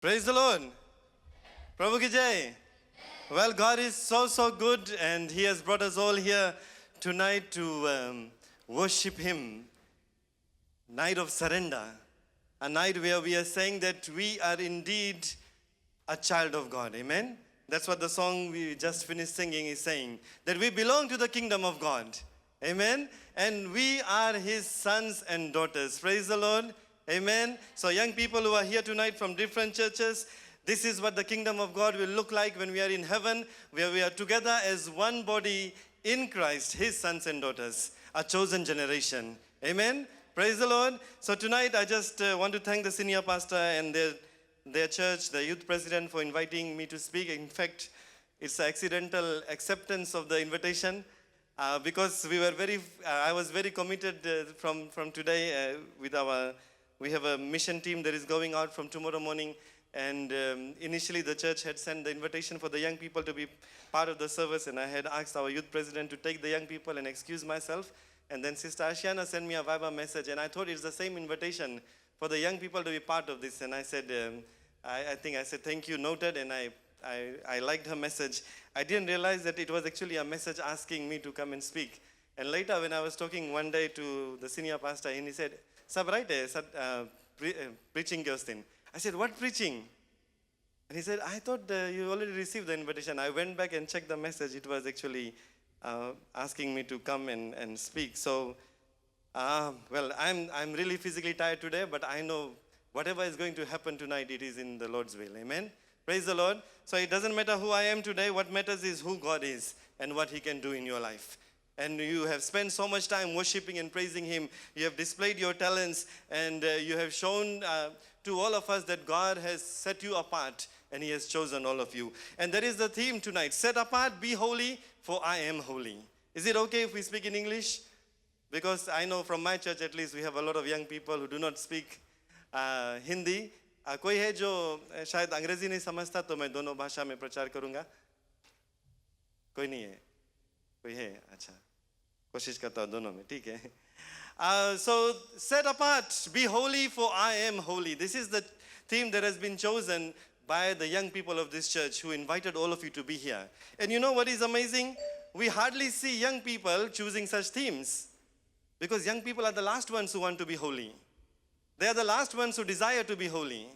Praise the Lord. Prabhu ki jai. Well, God is so good, and He has brought us all here tonight to worship Him. Night of surrender. A night where we are saying that we are indeed a child of God. Amen. That's what the song we just finished singing is saying. That we belong to the kingdom of God. Amen. And we are His sons and daughters. Praise the Lord. Amen. So young people who are here tonight from different churches, this is what the kingdom of God will look like when we are in heaven, where we are together as one body in Christ, His sons and daughters, a chosen generation. Amen. Praise the Lord. So tonight I just want to thank the senior pastor and their church, the youth president, for inviting me to speak. In fact, it's an accidental acceptance of the invitation. Because I was very committed from today we have a mission team that is going out from tomorrow morning, and initially the church had sent the invitation for the young people to be part of the service, and I had asked our youth president to take the young people and excuse myself, and then Sister Ashiana sent me a Viber message, and I thought it's the same invitation for the young people to be part of this, and I said, I said, thank you, noted, and I liked her message. I didn't realize that it was actually a message asking me to come and speak. And later when I was talking one day to the senior pastor, and he said, Sab right preaching Justin. I said, what preaching? And he said, I thought you already received the invitation. I went back and checked the message. It was actually asking me to come and speak. So, well, I'm really physically tired today, but I know whatever is going to happen tonight, it is in the Lord's will. Amen. Praise the Lord. So it doesn't matter who I am today. What matters is who God is and what He can do in your life. And you have spent so much time worshiping and praising Him. You have displayed your talents, and you have shown to all of us that God has set you apart and He has chosen all of you. And that is the theme tonight. Set apart, be holy, for I am holy. Is it okay if we speak in English? Because I know from my church at least we have a lot of young people who do not speak Hindi. कोई है जो शायद अंग्रेजी नहीं समझता तो मैं दोनों भाषा में प्रचार करूंगा कोई नहीं है कोई है अच्छा कोशिश करता हूँ दोनों में ठीक है so set apart be holy for I am holy. This is the theme that has been chosen by the young people of this church who invited all of you to be here. And you know what is amazing? We hardly see young people choosing such themes, because young people are the last ones who want to be holy. They are the last ones who desire to be holy.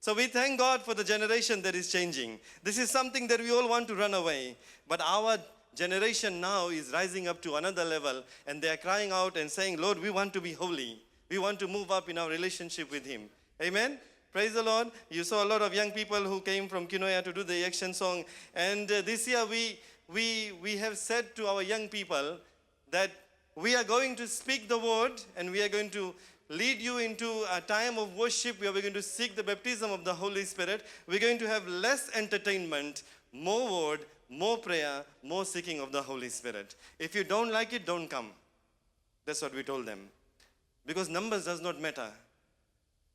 So we thank God for the generation that is changing. This is something that we all want to run away. But our generation now is rising up to another level, and they are crying out and saying, Lord, we want to be holy. We want to move up in our relationship with Him. Amen? Praise the Lord. You saw a lot of young people who came from Kinoya to do the action song. And this year we have said to our young people that we are going to speak the word, and we are going to lead you into a time of worship where we're going to seek the baptism of the Holy Spirit. We're going to have less entertainment, more word, more prayer, more seeking of the Holy Spirit. If you don't like it, don't come. That's what we told them. Because numbers does not matter.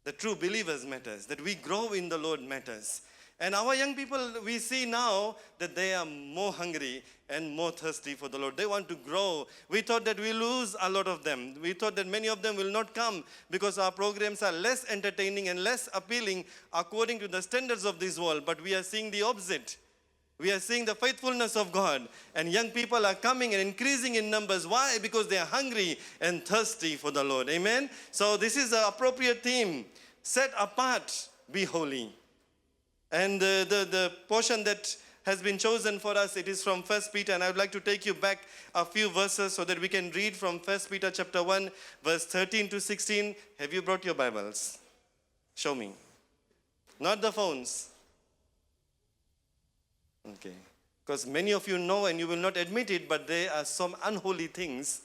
The true believers matters. That we grow in the Lord matters. And our young people, we see now that they are more hungry and more thirsty for the Lord. They want to grow. We thought that we lose a lot of them. We thought that many of them will not come because our programs are less entertaining and less appealing according to the standards of this world. But we are seeing the opposite. We are seeing the faithfulness of God. And young people are coming and increasing in numbers. Why? Because they are hungry and thirsty for the Lord. Amen? So this is the appropriate theme. Set apart, be holy. And the portion that has been chosen for us, it is from 1 Peter, and I would like to take you back a few verses so that we can read from 1 Peter chapter 1, verse 13 to 16. Have you brought your Bibles? Show me. Not the phones. Okay. Because many of you know, and you will not admit it, but there are some unholy things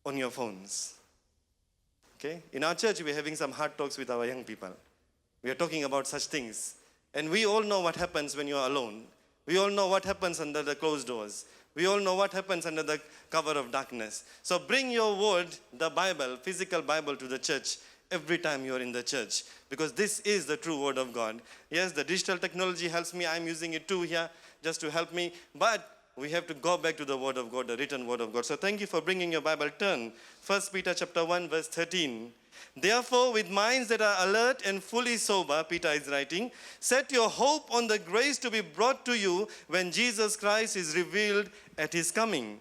on your phones. Okay? In our church, we're having some hard talks with our young people. We are talking about such things. And we all know what happens when you are alone. We all know what happens under the closed doors. We all know what happens under the cover of darkness. So bring your word, the Bible, physical Bible, to the church every time you are in the church, because this is the true word of God. Yes, the digital technology helps me. I'm using it too here just to help me. But we have to go back to the Word of God, the written Word of God. So thank you for bringing your Bible. Turn 1 Peter chapter 1, verse 13. Therefore, with minds that are alert and fully sober, Peter is writing, set your hope on the grace to be brought to you when Jesus Christ is revealed at his coming.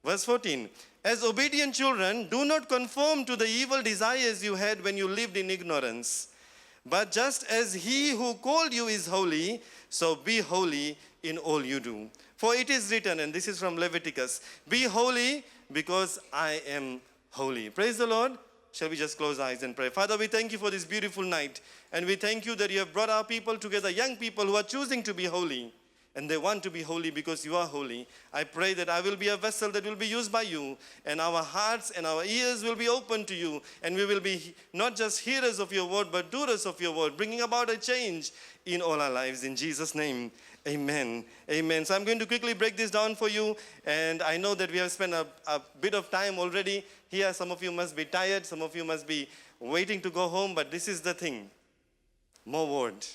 Verse 14. As obedient children, do not conform to the evil desires you had when you lived in ignorance. But just as he who called you is holy, so be holy in all you do. For it is written, and this is from Leviticus, be holy because I am holy. Praise the Lord. Shall we just close our eyes and pray? Father, we thank you for this beautiful night. And we thank you that you have brought our people together, young people who are choosing to be holy. And they want to be holy because you are holy. I pray that I will be a vessel that will be used by you. And our hearts and our ears will be open to you. And we will be not just hearers of your word, but doers of your word, bringing about a change in all our lives. In Jesus' name, amen. Amen. So I'm going to quickly break this down for you. And I know that we have spent a bit of time already here. Some of you must be tired. Some of you must be waiting to go home. But this is the thing. More word.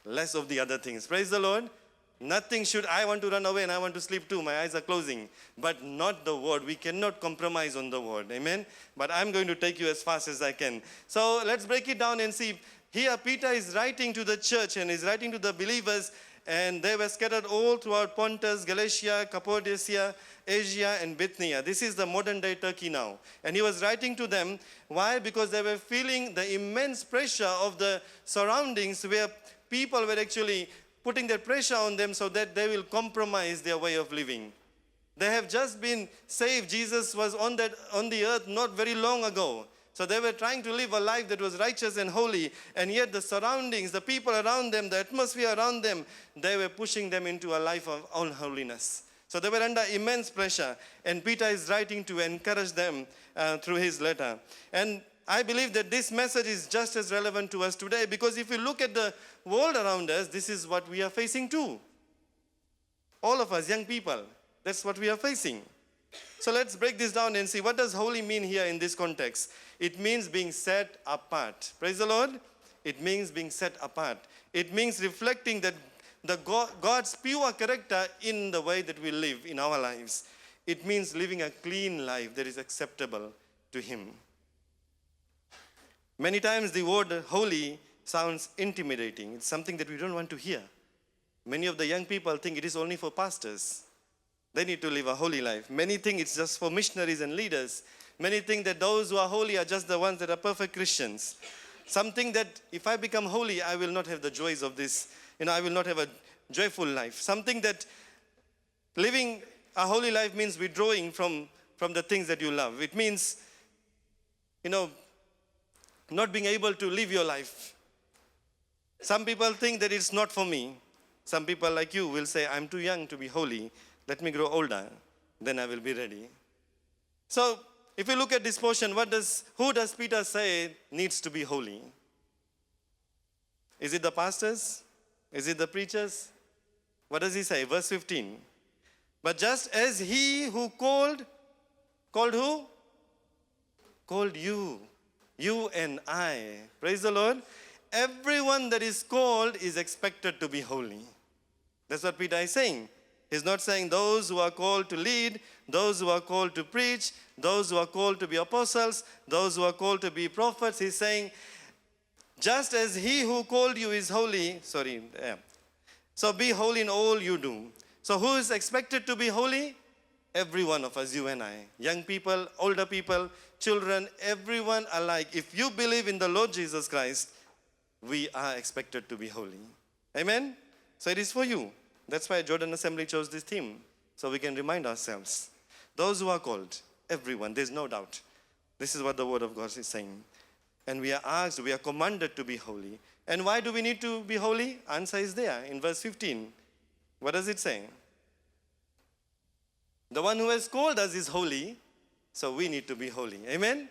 Less of the other things. Praise the Lord. Nothing should, I want to run away and I want to sleep too. My eyes are closing. But not the word. We cannot compromise on the word. Amen. But I'm going to take you as fast as I can. So let's break it down and see. Here Peter is writing to the church and is writing to the believers. And they were scattered all throughout Pontus, Galatia, Cappadocia, Asia, and Bithynia. This is the modern day Turkey now. And he was writing to them. Why? Because they were feeling the immense pressure of the surroundings where people were actually putting that pressure on them so that they will compromise their way of living. They have just been saved. Jesus was on the earth not very long ago. So they were trying to live a life that was righteous and holy, and yet the surroundings, the people around them, the atmosphere around them, they were pushing them into a life of unholiness. So they were under immense pressure, and Peter is writing to encourage them through his letter. And I believe that this message is just as relevant to us today, because if you look at the world around us, this is what we are facing too. All of us, young people, that's what we are facing. So let's break this down and see what does holy mean here in this context. It means being set apart. Praise the Lord. It means being set apart. It means reflecting that God's pure character in the way that we live in our lives. It means living a clean life that is acceptable to him. Many times the word holy sounds intimidating. It's something that we don't want to hear. Many of the young people think it is only for pastors. They need to live a holy life. Many think it's just for missionaries and leaders. Many think that those who are holy are just the ones that are perfect Christians. Some think that if I become holy, I will not have the joys of this. I will not have a joyful life. Some think that living a holy life means withdrawing from the things that you love. It means, not being able to live your life. Some people think that it's not for me. Some people like you will say, I'm too young to be holy. Let me grow older, then I will be ready. So, if you look at this portion, who does Peter say needs to be holy? Is it the pastors? Is it the preachers? What does he say? Verse 15. But just as he who called who? Called you. You and I. Praise the Lord. Everyone that is called is expected to be holy. That's what Peter is saying. He's not saying those who are called to lead, those who are called to preach, those who are called to be apostles, those who are called to be prophets. He's saying, just as he who called you is holy, so be holy in all you do. So who is expected to be holy? Every one of us, you and I. Young people, older people, children, everyone alike. If you believe in the Lord Jesus Christ, we are expected to be holy. Amen? So it is for you. That's why Jordan Assembly chose this theme, so we can remind ourselves. Those who are called, everyone, there's no doubt. This is what the Word of God is saying. And we are asked, we are commanded to be holy. And why do we need to be holy? Answer is there in verse 15. What does it say? The one who has called us is holy, so we need to be holy. Amen?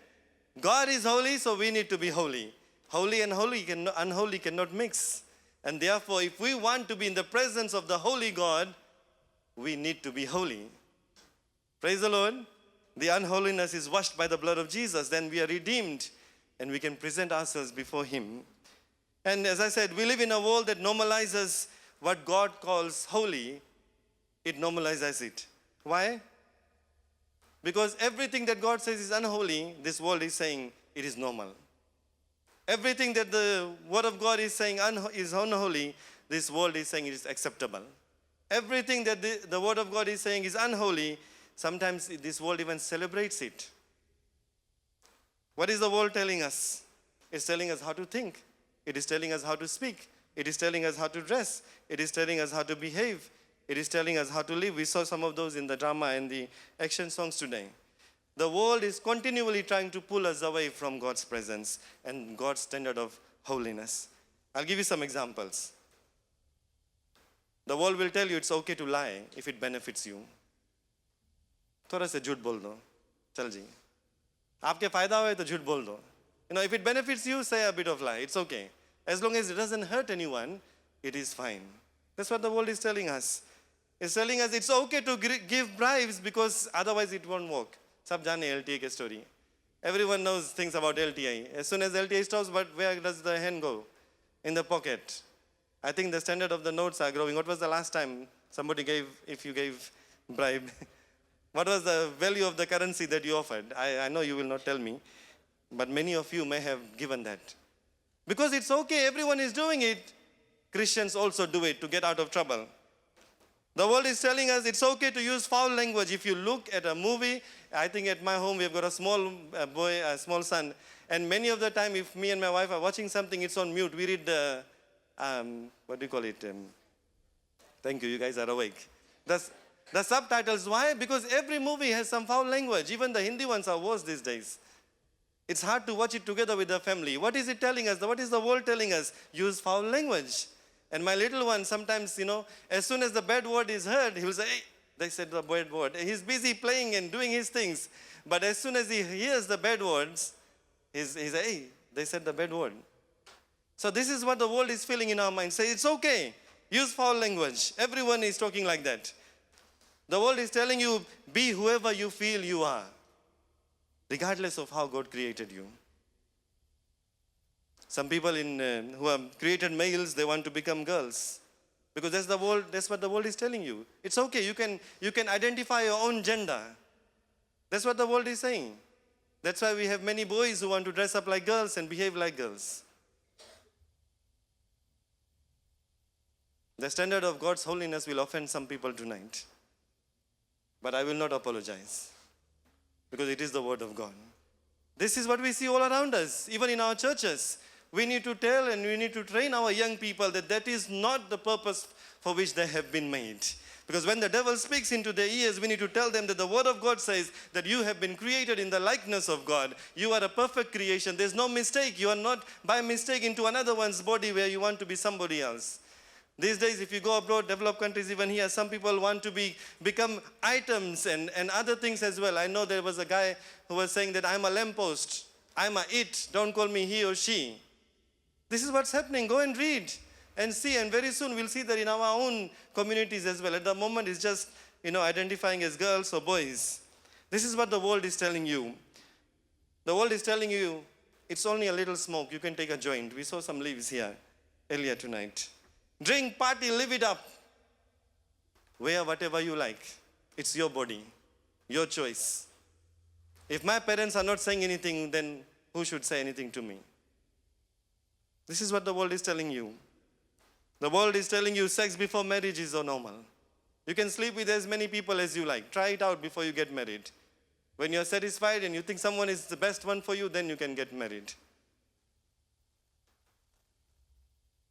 God is holy, so we need to be holy. Holy and unholy cannot mix. And therefore, if we want to be in the presence of the holy God, we need to be holy. Praise the Lord. The unholiness is washed by the blood of Jesus. Then we are redeemed and we can present ourselves before him. And as I said, we live in a world that normalizes what God calls holy. it normalizes it. Why? Because everything that God says is unholy, this world is saying it is normal. Everything that the Word of God is saying is unholy, this world is saying it is acceptable. Everything that the Word of God is saying is unholy, sometimes this world even celebrates it. What is the world telling us? It's telling us how to think. It is telling us how to speak. It is telling us how to dress. It is telling us how to behave. It is telling us how to live. We saw some of those in the drama and the action songs today. The world is continually trying to pull us away from God's presence and God's standard of holiness. I'll give you some examples. The world will tell you it's okay to lie if it benefits you. थोड़ा सा झूठ बोल दो, चल जी. आपके फायदा होए तो झूठ बोल दो. If it benefits you, say a bit of lie. It's okay. As long as it doesn't hurt anyone, it is fine. That's what the world is telling us. It's telling us it's okay to give bribes because otherwise it won't work. सब जाने LTI की story. Everyone knows things about LTI. As soon as LTI stops, but where does the hand go? In the pocket. I think the standard of the notes are growing. What was the last time somebody gave, if you gave bribe? What was the value of the currency that you offered? I know you will not tell me, but many of you may have given that. Because it's okay, everyone is doing it. Christians also do it to get out of trouble. The world is telling us it's okay to use foul language. If you look at a movie, I think at my home we've got a small boy, a small son, and many of the time if me and my wife are watching something, it's on mute. We read the, what do you call it? Thank you, you guys are awake. The subtitles, why? Because every movie has some foul language. Even the Hindi ones are worse these days. It's hard to watch it together with the family. What is it telling us? What is the world telling us? Use foul language. And my little one, sometimes, as soon as the bad word is heard, he will say, hey, they said the bad word. He's busy playing and doing his things. But as soon as he hears the bad words, he's hey, they said the bad word. So this is what the world is feeling in our minds. Say, it's okay. Use foul language. Everyone is talking like that. The world is telling you, be whoever you feel you are, regardless of how God created you. Some people who are created males, they want to become girls. Because that's what the world is telling you. It's okay, you can identify your own gender. That's what the world is saying. That's why we have many boys who want to dress up like girls and behave like girls. The standard of God's holiness will offend some people tonight. But I will not apologize. Because it is the word of God. This is what we see all around us, even in our churches. We need to tell and we need to train our young people that is not the purpose for which they have been made. Because when the devil speaks into their ears, we need to tell them that the word of God says that you have been created in the likeness of God. You are a perfect creation. There's no mistake. You are not by mistake into another one's body where you want to be somebody else. These days, if you go abroad, developed countries, even here, some people want to become items and other things as well. I know there was a guy who was saying that I'm a lamppost. I'm a it. Don't call me he or she. This is what's happening. Go and read and see. And very soon we'll see that in our own communities as well. At the moment, it's just, identifying as girls or boys. This is what the world is telling you. The world is telling you it's only a little smoke. You can take a joint. We saw some leaves here earlier tonight. Drink, party, live it up. Wear whatever you like. It's your body, your choice. If my parents are not saying anything, then who should say anything to me? This is what the world is telling you. The world is telling you sex before marriage is normal. You can sleep with as many people as you like. Try it out before you get married. When you're satisfied and you think someone is the best one for you, then you can get married.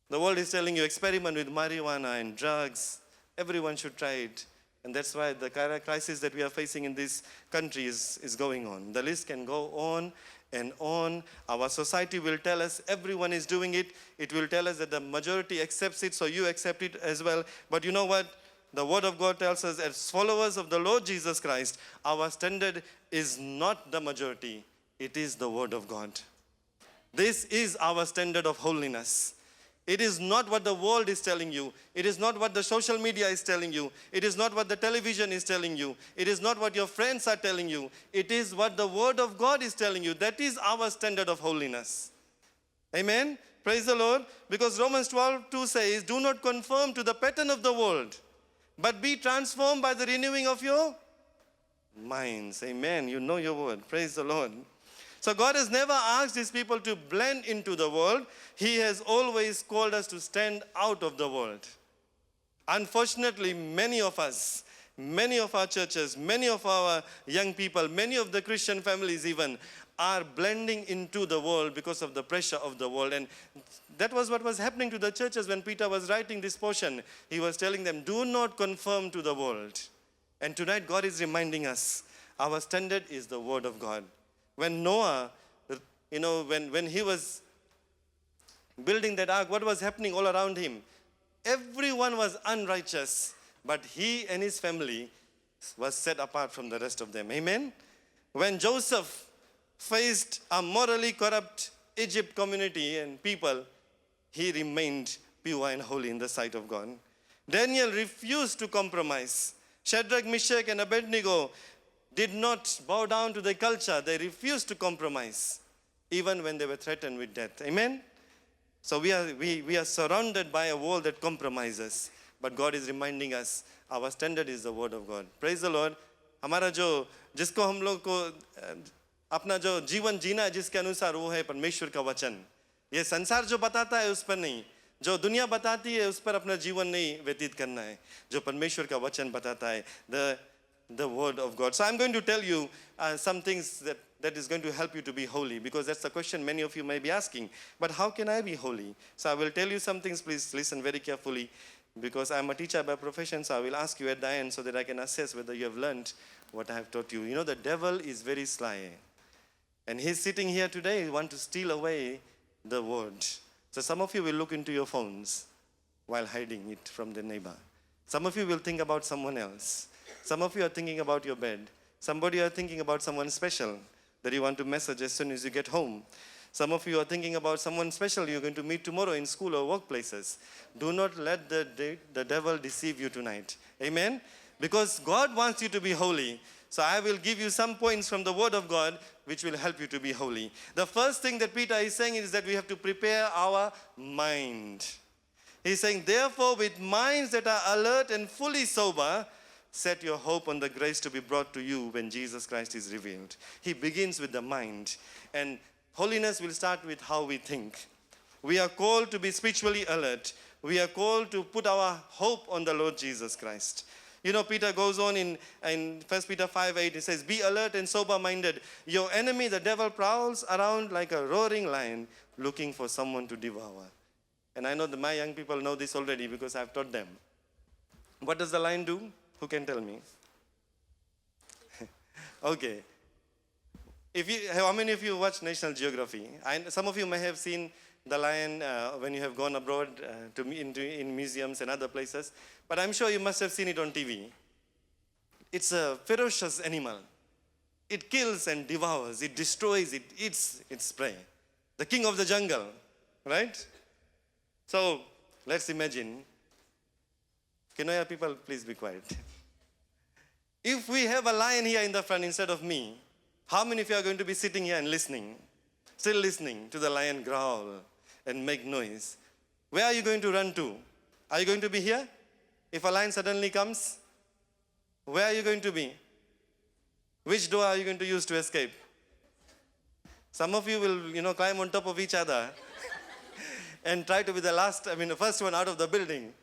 The world is telling you experiment with marijuana and drugs. Everyone should try it. And that's why the crisis that we are facing in this country is going on. The list can go on and on. Our society will tell us everyone is doing it. It will tell us that the majority accepts it, so you accept it as well. But you know what? The word of God tells us as followers of the Lord Jesus Christ, our standard is not the majority. It is the word of God. This is our standard of holiness. It is not what the world is telling you. It is not what the social media is telling you. It is not what the television is telling you. It is not what your friends are telling you. It is what the word of God is telling you. That is our standard of holiness. Amen? Praise the Lord. Because Romans 12:2 says, do not conform to the pattern of the world, but be transformed by the renewing of your minds. Amen. You know your word. Praise the Lord. So God has never asked his people to blend into the world. He has always called us to stand out of the world. Unfortunately, many of us, many of our churches, many of our young people, many of the Christian families even are blending into the world because of the pressure of the world. And that was what was happening to the churches when Peter was writing this portion. He was telling them, do not conform to the world. And tonight God is reminding us, our standard is the word of God. When Noah, when he was building that ark, what was happening all around him? Everyone was unrighteous, but he and his family was set apart from the rest of them. Amen? When Joseph faced a morally corrupt Egypt community and people, he remained pure and holy in the sight of God. Daniel refused to compromise. Shadrach, Meshach, and Abednego did not bow down to the culture. They refused to compromise, even when they were threatened with death. Amen? So we are surrounded by a world that compromises. But God is reminding us, our standard is the word of God. Praise the Lord. हमारा जो जिसको हम लोग को अपना जो जीवन जीना है जिसके अनुसार वो है परमेश्वर का वचन. ये संसार जो बताता है उस पर नहीं, जो दुनिया बताती है उस पर अपना जीवन नहीं व्यतीत करना है, जो परमेश्वर का वचन बताता है, the word of God. So I'm going to tell you some things that is going to help you to be holy, because that's the question many of you may be asking. But how can I be holy? So I will tell you some things. Please listen very carefully, because I'm a teacher by profession, so I will ask you at the end so that I can assess whether you have learned what I have taught you. You know, the devil is very sly. And he's sitting here today, he wants to steal away the word. So some of you will look into your phones while hiding it from the neighbor. Some of you will think about someone else. Some of you are thinking about your bed. Somebody are thinking about someone special that you want to message as soon as you get home. Some of you are thinking about someone special you're going to meet tomorrow in school or workplaces. Do not let the devil deceive you tonight. Amen? Because God wants you to be holy. So I will give you some points from the word of God which will help you to be holy. The first thing that Peter is saying is that we have to prepare our mind. He's saying, therefore, with minds that are alert and fully sober, set your hope on the grace to be brought to you when Jesus Christ is revealed. He begins with the mind. And holiness will start with how we think. We are called to be spiritually alert. We are called to put our hope on the Lord Jesus Christ. You know, Peter goes on in 1 Peter 5:8, he says, be alert and sober-minded. Your enemy, the devil, prowls around like a roaring lion looking for someone to devour. And I know that my young people know this already because I've taught them. What does the lion do? Who can tell me? Okay. How many of you watch National Geography? Some of you may have seen the lion when you have gone abroad in museums and other places. But I'm sure you must have seen it on TV. It's a ferocious animal. It kills and devours. It destroys. It eats its prey. The king of the jungle, right? So let's imagine. Kenoya people, please be quiet. If we have a lion here in the front instead of me, how many of you are going to be sitting here and listening? Still listening to the lion growl and make noise? Where are you going to run to? Are you going to be here? If a lion suddenly comes, where are you going to be? Which door are you going to use to escape? Some of you will, climb on top of each other and try to be the first one out of the building.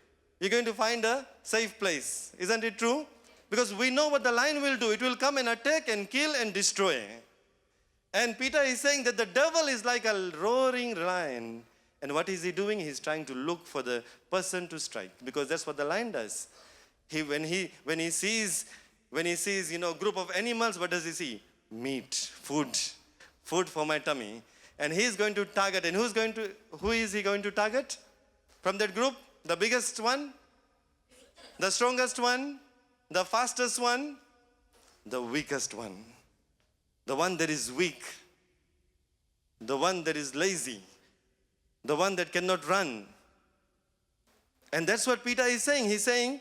You're going to find a safe place. Isn't it true? Because we know what the lion will do. It will come and attack and kill and destroy. And Peter is saying that the devil is like a roaring lion. And what is he doing? He's trying to look for the person to strike, because that's what the lion does. When he sees group of animals, what does he see? Meat, food for my tummy. And he's going to target. And who is he going to target? From that group, the biggest one, the strongest one, the fastest one, the weakest one. The one that is weak, the one that is lazy, the one that cannot run. And that's what Peter is saying. He's saying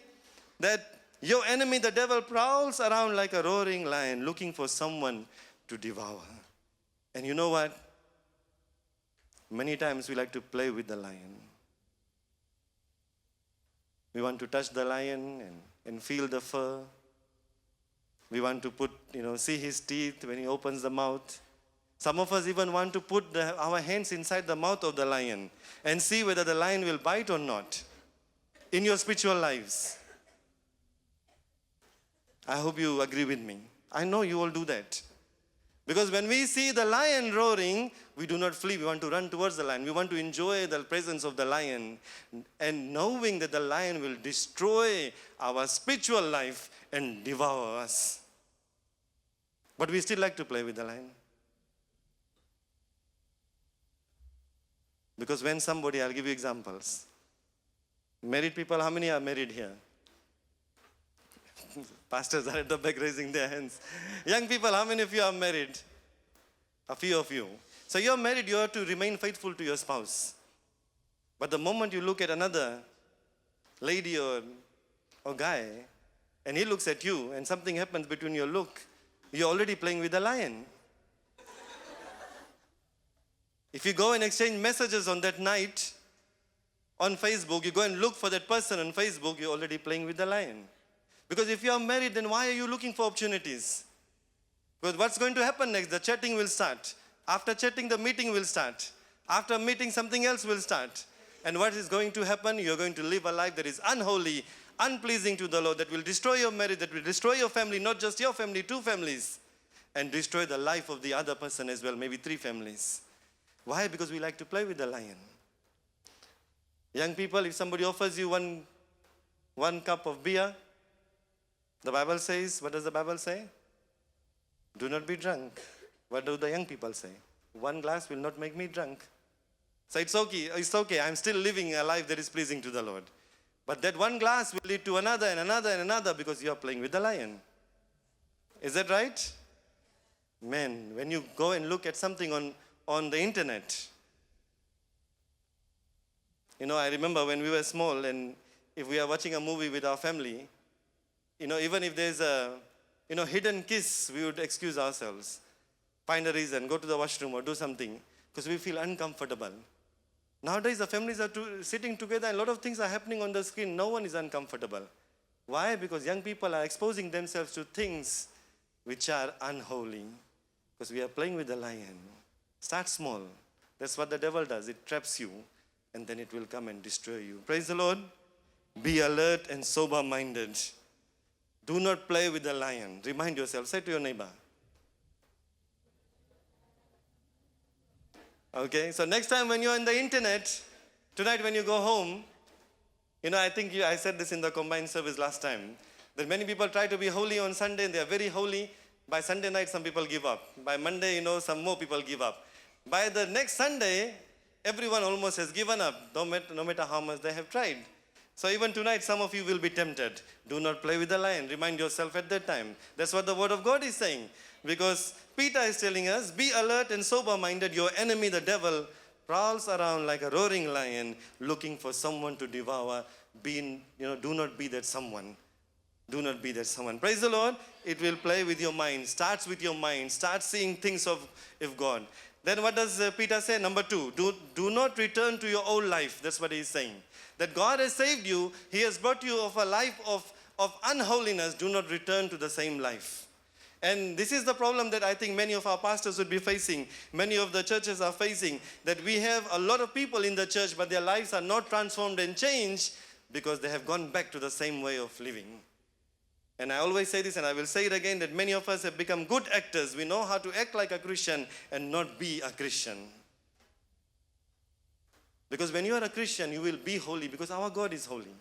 that your enemy, the devil, prowls around like a roaring lion looking for someone to devour. And you know what? Many times we like to play with the lion. We want to touch the lion and and feel the fur. We want to see his teeth when he opens the mouth. Some of us even want to put our hands inside the mouth of the lion and see whether the lion will bite or not in your spiritual lives. I hope you agree with me. I know you all do that. Because when we see the lion roaring, we do not flee. We want to run towards the lion. We want to enjoy the presence of the lion. And knowing that the lion will destroy our spiritual life and devour us. But we still like to play with the lion. Because when somebody, I'll give you examples. Married people, how many are married here? Pastors are at the back raising their hands. Young people, how many of you are married? A few of you. So you're married, you have to remain faithful to your spouse. But the moment you look at another lady or guy, and he looks at you, and something happens between your look, you're already playing with the lion. If you go and exchange messages on that night, on Facebook, you go and look for that person on Facebook, you're already playing with the lion. Because if you are married, then why are you looking for opportunities? Because what's going to happen next? The chatting will start. After chatting, the meeting will start. After meeting, something else will start. And what is going to happen? You're going to live a life that is unholy, unpleasing to the Lord, that will destroy your marriage, that will destroy your family, not just your family, 2 families, and destroy the life of the other person as well, maybe 3 families. Why? Because we like to play with the lion. Young people, if somebody offers you one cup of beer, the Bible says, what does the Bible say? Do not be drunk. What do the young people say? 1 glass will not make me drunk. So it's okay, I'm still living a life that is pleasing to the Lord. But that 1 glass will lead to another and another and another because you are playing with the lion. Is that right? Man, when you go and look at something on the internet, I remember when we were small and if we are watching a movie with our family, even if there's a, hidden kiss, we would excuse ourselves. Find a reason, go to the washroom or do something because we feel uncomfortable. Nowadays, the families are sitting together and a lot of things are happening on the screen. No one is uncomfortable. Why? Because young people are exposing themselves to things which are unholy because we are playing with the lion. Start small. That's what the devil does. It traps you and then it will come and destroy you. Praise the Lord. Be alert and sober-minded. Do not play with the lion. Remind yourself. Say to your neighbor. Okay, so next time when you're on the internet, tonight when you go home, I think I said this in the combined service last time, that many people try to be holy on Sunday and they are very holy. By Sunday night, some people give up. By Monday, some more people give up. By the next Sunday, everyone almost has given up, no matter how much they have tried. So even tonight, some of you will be tempted. Do not play with the lion. Remind yourself at that time. That's what the word of God is saying. Because Peter is telling us, be alert and sober-minded. Your enemy, the devil, prowls around like a roaring lion, looking for someone to devour. Do not be that someone. Do not be that someone. Praise the Lord. It will play with your mind. Starts with your mind. Start seeing things of God. Then what does Peter say? Number 2, do not return to your old life. That's what he's saying. That God has saved you. He has brought you of a life of unholiness. Do not return to the same life. And this is the problem that I think many of our pastors would be facing. Many of the churches are facing. That we have a lot of people in the church, but their lives are not transformed and changed because they have gone back to the same way of living. And I always say this, and I will say it again, that many of us have become good actors. We know how to act like a Christian and not be a Christian. Because when you are a Christian, you will be holy because our God is holy.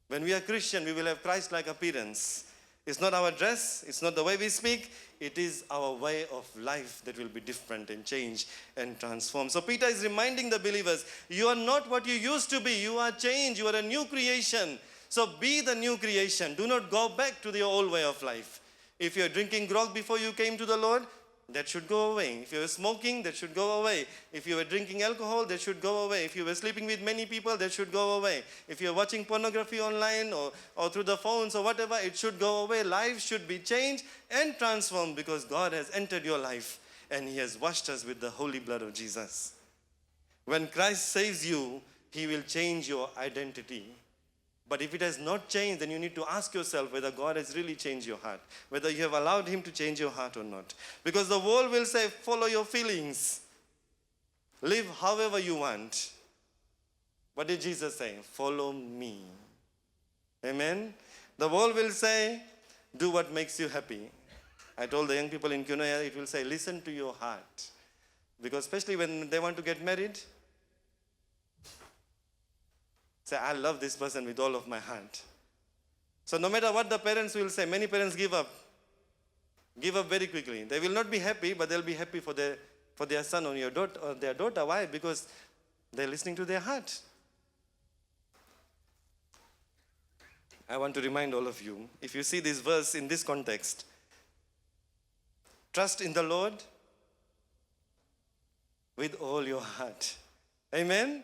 When we are Christian, we will have Christ-like appearance. It's not our dress, it's not the way we speak, it is our way of life that will be different and change and transform. So Peter is reminding the believers, you are not what you used to be, you are changed, you are a new creation. So be the new creation. Do not go back to the old way of life. If you're drinking grog before you came to the Lord, that should go away. If you were smoking, that should go away. If you were drinking alcohol, that should go away. If you were sleeping with many people, that should go away. If you're watching pornography online or through the phones or whatever, it should go away. Life should be changed and transformed because God has entered your life and He has washed us with the holy blood of Jesus. When Christ saves you, He will change your identity. But if it has not changed, then you need to ask yourself whether God has really changed your heart, whether you have allowed Him to change your heart or not. Because the world will say, follow your feelings, live however you want. What did Jesus say? Follow me. Amen. The world will say, do what makes you happy. I told the young people in Kunaya, it will say, listen to your heart. Because especially when they want to get married, say, I love this person with all of my heart. So no matter what the parents will say, many parents give up. Give up very quickly. They will not be happy, but they'll be happy for their son or their daughter. Why? Because they're listening to their heart. I want to remind all of you, if you see this verse in this context, trust in the Lord with all your heart. Amen?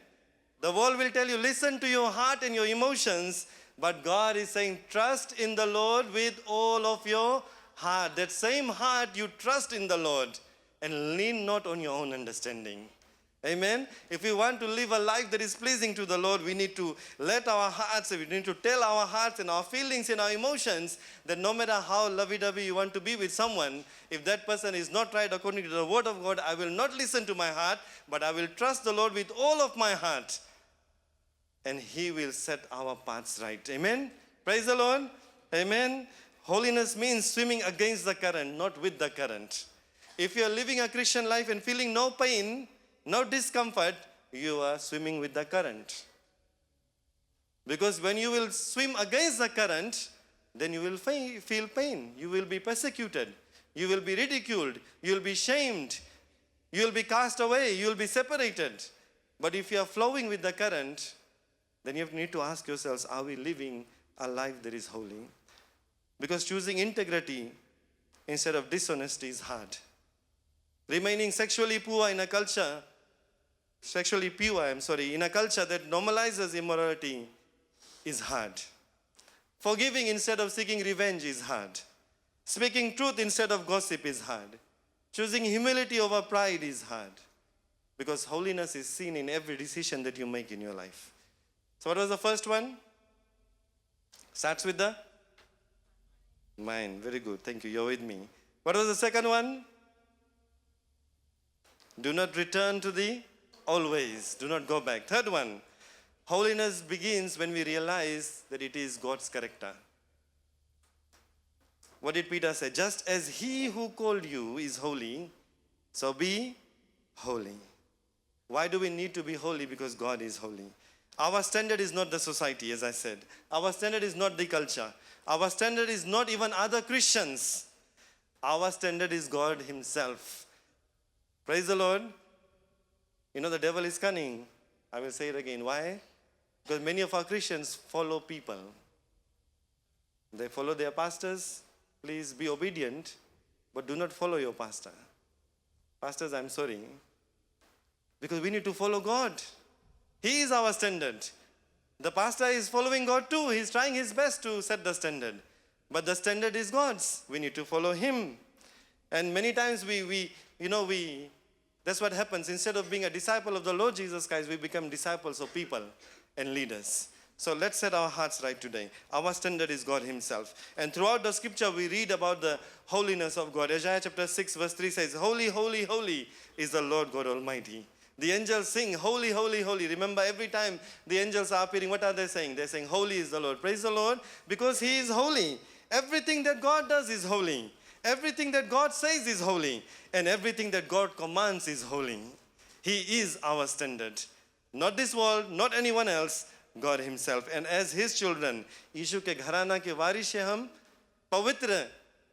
The world will tell you, listen to your heart and your emotions, but God is saying, trust in the Lord with all of your heart. That same heart, you trust in the Lord and lean not on your own understanding. Amen? If we want to live a life that is pleasing to the Lord, we need to let our hearts, we need to tell our hearts and our feelings and our emotions that no matter how lovey-dovey you want to be with someone, if that person is not right according to the word of God, I will not listen to my heart, but I will trust the Lord with all of my heart. And He will set our paths right. Amen? Praise the Lord. Amen? Holiness means swimming against the current, not with the current. If you are living a Christian life and feeling no pain, no discomfort, you are swimming with the current. Because when you will swim against the current, then you will feel pain. You will be persecuted. You will be ridiculed. You will be shamed. You will be cast away. You will be separated. But if you are flowing with the current, then you need to ask yourselves, are we living a life that is holy? Because choosing integrity instead of dishonesty is hard. Remaining sexually pure in a culture that normalizes immorality is hard. Forgiving instead of seeking revenge is hard. Speaking truth instead of gossip is hard. Choosing humility over pride is hard. Because holiness is seen in every decision that you make in your life. So what was the first one? Starts with the mind. Very good. Thank you. You're with me. What was the second one? Do not return to the always. Do not go back. Third one. Holiness begins when we realize that it is God's character. What did Peter say? Just as He who called you is holy, so be holy. Why do we need to be holy? Because God is holy. Our standard is not the society, as I said. Our standard is not the culture. Our standard is not even other Christians. Our standard is God Himself. Praise the Lord. You know, the devil is cunning. I will say it again. Why? Because many of our Christians follow people. They follow their pastors. Please be obedient, but do not follow your pastor. Pastors, I'm sorry. Because we need to follow God. He is our standard. The pastor is following God too. He's trying his best to set the standard. But the standard is God's. We need to follow Him. And many times that's what happens. Instead of being a disciple of the Lord Jesus Christ, we become disciples of people and leaders. So let's set our hearts right today. Our standard is God Himself. And throughout the scripture, we read about the holiness of God. Isaiah chapter 6 verse 3 says, Holy, holy, holy is the Lord God Almighty. The angels sing, holy, holy, holy. Remember, every time the angels are appearing, what are they saying? They're saying, holy is the Lord. Praise the Lord, because He is holy. Everything that God does is holy. Everything that God says is holy. And everything that God commands is holy. He is our standard. Not this world, not anyone else, God Himself. And as His children, यीशु के घराना के वारिश हैं हम, पवित्र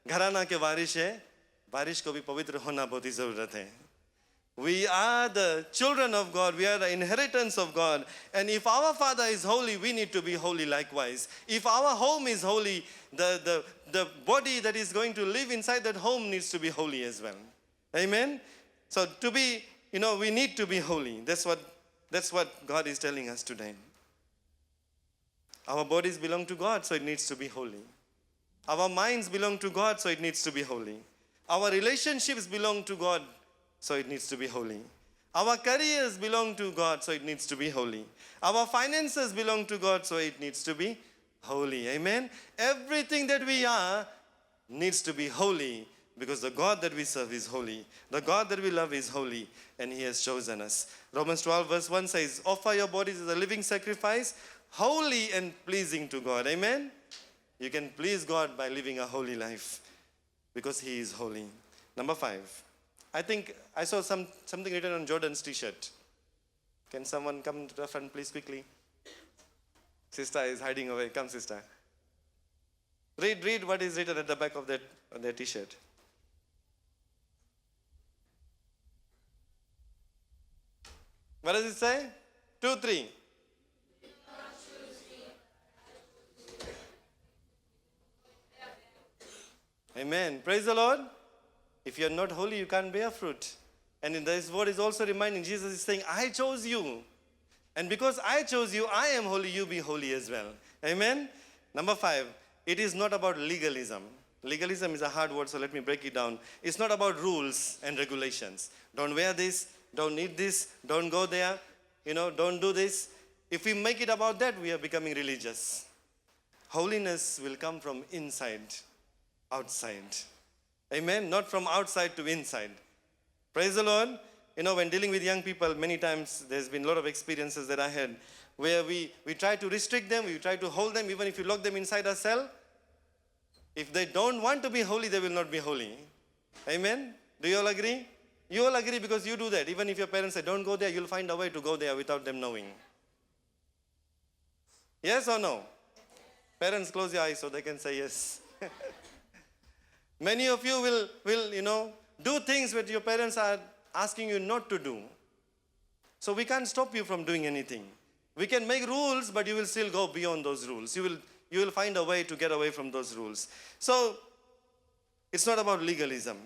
घराना के वारिश हैं, वारिश को भी पवित्र होना बहुत ही ज़रूरत है. We are the children of God. We are the inheritance of God. And if our Father is holy, we need to be holy likewise. If our home is holy, the body that is going to live inside that home needs to be holy as well. Amen? So to be, we need to be holy. That's what God is telling us today. Our bodies belong to God, so it needs to be holy. Our minds belong to God, so it needs to be holy. Our relationships belong to God, so it needs to be holy. Our careers belong to God, so it needs to be holy. Our finances belong to God, so it needs to be holy. Amen? Everything that we are needs to be holy because the God that we serve is holy. The God that we love is holy, and He has chosen us. Romans 12 verse 1 says, offer your bodies as a living sacrifice, holy and pleasing to God. Amen? You can please God by living a holy life because He is holy. Number 5. I think I saw something written on Jordan's t-shirt. Can someone come to the front please quickly? Sister is hiding away. Come, sister. Read what is written at the back of their t-shirt. What does it say? 2, 3. Amen. Praise the Lord. If you're not holy, you can't bear fruit. And in this word is also reminding, Jesus is saying, I chose you. And because I chose you, I am holy, you be holy as well. Amen. Number 5, it is not about legalism. Legalism is a hard word, so let me break it down. It's not about rules and regulations. Don't wear this, don't eat this, don't go there, don't do this. If we make it about that, we are becoming religious. Holiness will come from inside, outside. Amen? Not from outside to inside. Praise the Lord. When dealing with young people, many times there's been a lot of experiences that I had where we try to restrict them, we try to hold them, even if you lock them inside a cell. If they don't want to be holy, they will not be holy. Amen? Do you all agree? You all agree because you do that. Even if your parents say, don't go there, you'll find a way to go there without them knowing. Yes or no? Parents, close your eyes so they can say yes. Many of you will do things that your parents are asking you not to do. So we can't stop you from doing anything. We can make rules, but you will still go beyond those rules. You will find a way to get away from those rules. So it's not about legalism.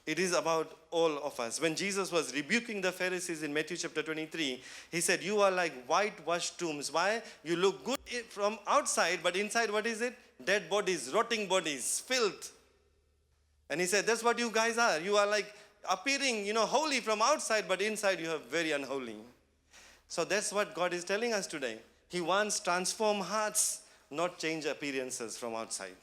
It is about all of us. When Jesus was rebuking the Pharisees in Matthew chapter 23, He said, you are like whitewashed tombs. Why? You look good from outside, but inside what is it? Dead bodies, rotting bodies, filth. And He said, that's what you guys are. You are like appearing, holy from outside, but inside you are very unholy. So that's what God is telling us today. He wants transformed hearts, not change appearances from outside.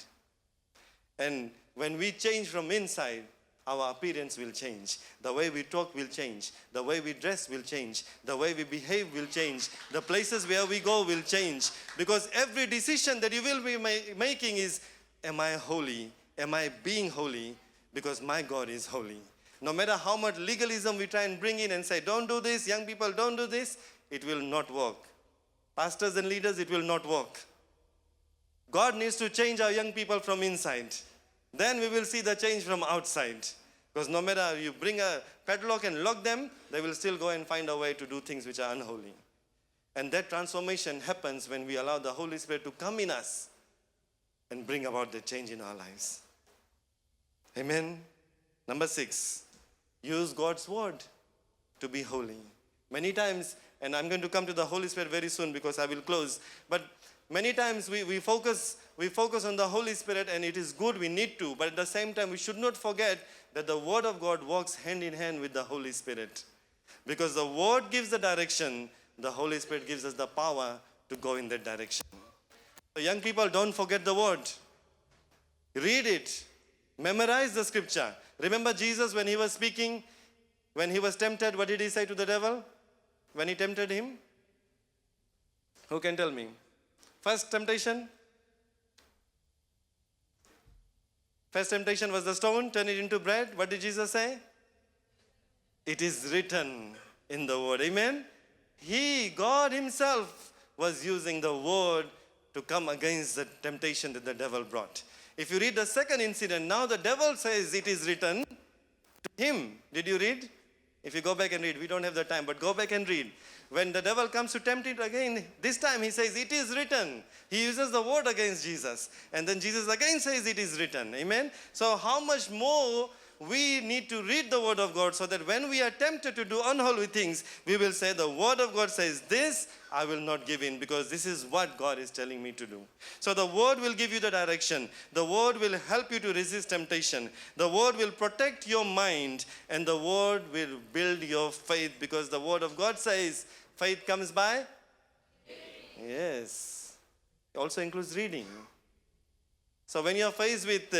And when we change from inside, our appearance will change. The way we talk will change. The way we dress will change. The way we behave will change. The places where we go will change. Because every decision that you will be making is, am I holy? Am I being holy? Because my God is holy. No matter how much legalism we try and bring in and say, don't do this, young people, don't do this, it will not work. Pastors and leaders, it will not work. God needs to change our young people from inside. Then we will see the change from outside. Because no matter you bring a padlock and lock them, they will still go and find a way to do things which are unholy. And that transformation happens when we allow the Holy Spirit to come in us and bring about the change in our lives. Amen. Number 6, use God's word to be holy. Many times, and I'm going to come to the Holy Spirit very soon because I will close, but many times we focus on the Holy Spirit, and it is good, we need to, but at the same time we should not forget that the word of God walks hand in hand with the Holy Spirit. Because the word gives the direction, the Holy Spirit gives us the power to go in that direction. So young people, don't forget the word. Read it. Memorize the scripture. Remember Jesus when He was speaking, when He was tempted, what did He say to the devil? When He tempted Him? Who can tell me? First temptation? First temptation was the stone, turn it into bread. What did Jesus say? It is written in the word. Amen? God Himself was using the word to come against the temptation that the devil brought. If you read the second incident, now the devil says it is written to him. Did you read? If you go back and read, we don't have the time, but go back and read. When the devil comes to tempt it again, this time he says it is written. He uses the word against Jesus. And then Jesus again says it is written. Amen? So how much more we need to read the Word of God so that when we are tempted to do unholy things, we will say, the Word of God says this, I will not give in, because this is what God is telling me to do. So the Word will give you the direction. The Word will help you to resist temptation. The Word will protect your mind, and the Word will build your faith, because the Word of God says faith comes by? Yes. It also includes reading. So when you are faced with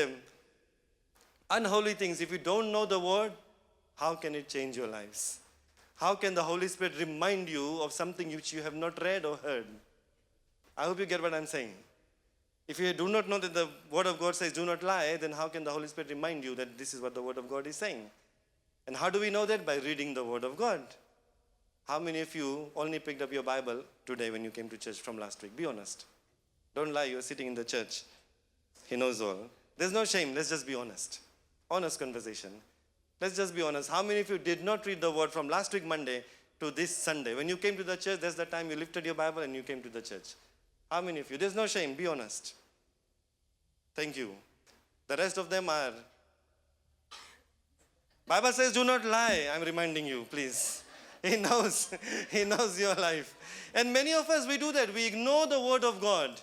unholy things, if you don't know the Word, how can it change your lives? How can the Holy Spirit remind you of something which you have not read or heard? I hope you get what I'm saying. If you do not know that the Word of God says do not lie, then how can the Holy Spirit remind you that this is what the Word of God is saying? And how do we know that? By reading the Word of God. How many of you only picked up your Bible today when you came to church from last week? Be honest. Don't lie, you're sitting in the church. He knows all. There's no shame, let's just be honest. Honest conversation. Let's just be honest. How many of you did not read the Word from last week Monday to this Sunday? When you came to the church, that's the time you lifted your Bible and you came to the church. How many of you? There's no shame, be honest. Thank you. The rest of them are. Bible says do not lie. I'm reminding you, please. He knows. He knows your life. And many of us, we do that. We ignore the Word of God.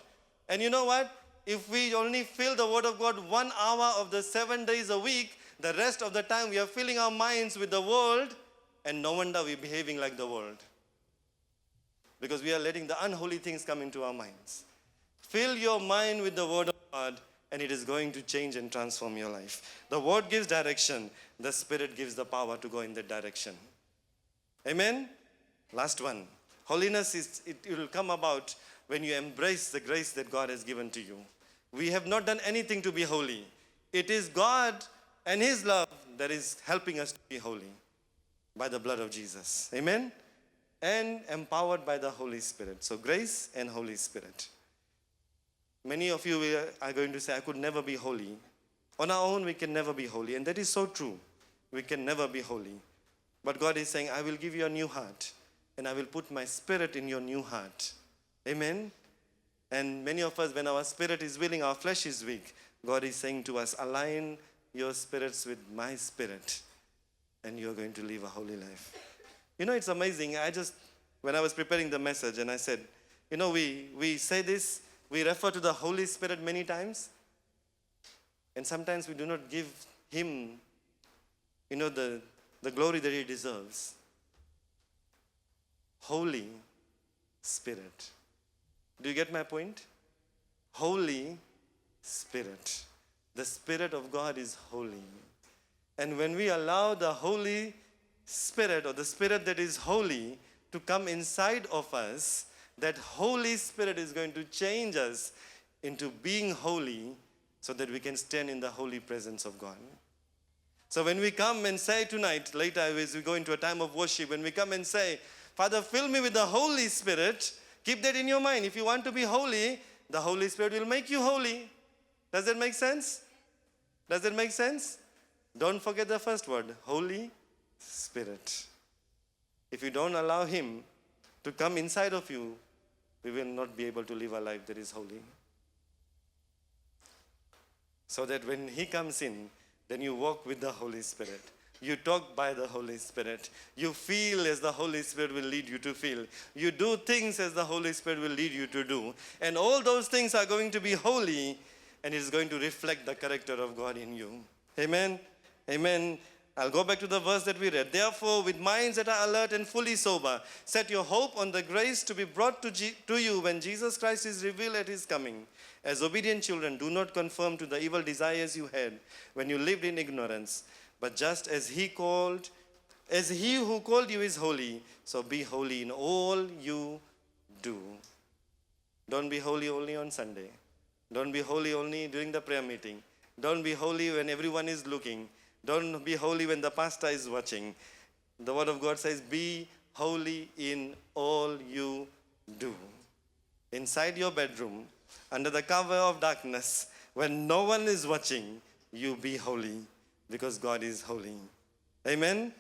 And you know what? If we only fill the Word of God 1 hour of the 7 days a week, the rest of the time we are filling our minds with the world, and no wonder we're behaving like the world. Because we are letting the unholy things come into our minds. Fill your mind with the Word of God, and it is going to change and transform your life. The Word gives direction. The Spirit gives the power to go in that direction. Amen? Last one. Holiness, it will come about when you embrace the grace that God has given to you. We have not done anything to be holy. It is God and His love that is helping us to be holy by the blood of Jesus. Amen? And empowered by the Holy Spirit. So grace and Holy Spirit. Many of you are going to say, I could never be holy. On our own, we can never be holy. And that is so true. We can never be holy. But God is saying, I will give you a new heart. And I will put my Spirit in your new heart. Amen? And many of us, when our spirit is willing, our flesh is weak. God is saying to us, align your spirits with my spirit. And you're going to live a holy life. You know, it's amazing. When I was preparing the message, and I said, you know, we say this, we refer to the Holy Spirit many times. And sometimes we do not give Him, you know, the glory that He deserves. Holy Spirit. Do you get my point? Holy Spirit. The Spirit of God is holy. And when we allow the Holy Spirit, or the Spirit that is holy, to come inside of us, that Holy Spirit is going to change us into being holy so that we can stand in the holy presence of God. So when we come and say tonight, later as we go into a time of worship, when we come and say, Father, fill me with the Holy Spirit, keep that in your mind. If you want to be holy, the Holy Spirit will make you holy. Does that make sense? Does that make sense? Don't forget the first word, Holy Spirit. If you don't allow Him to come inside of you, we will not be able to live a life that is holy. So that when He comes in, then you walk with the Holy Spirit. You talk by the Holy Spirit. You feel as the Holy Spirit will lead you to feel. You do things as the Holy Spirit will lead you to do. And all those things are going to be holy, and it is going to reflect the character of God in you. Amen? Amen. I'll go back to the verse that we read. Therefore, with minds that are alert and fully sober, set your hope on the grace to be brought to you when Jesus Christ is revealed at His coming. As obedient children, do not conform to the evil desires you had when you lived in ignorance. But just as He who called you is holy, so be holy in all you do. Don't be holy only on Sunday. Don't be holy only during the prayer meeting. Don't be holy when everyone is looking. Don't be holy when the pastor is watching. The Word of God says, be holy in all you do. Inside your bedroom, under the cover of darkness, when no one is watching, you be holy, because God is holy. Amen?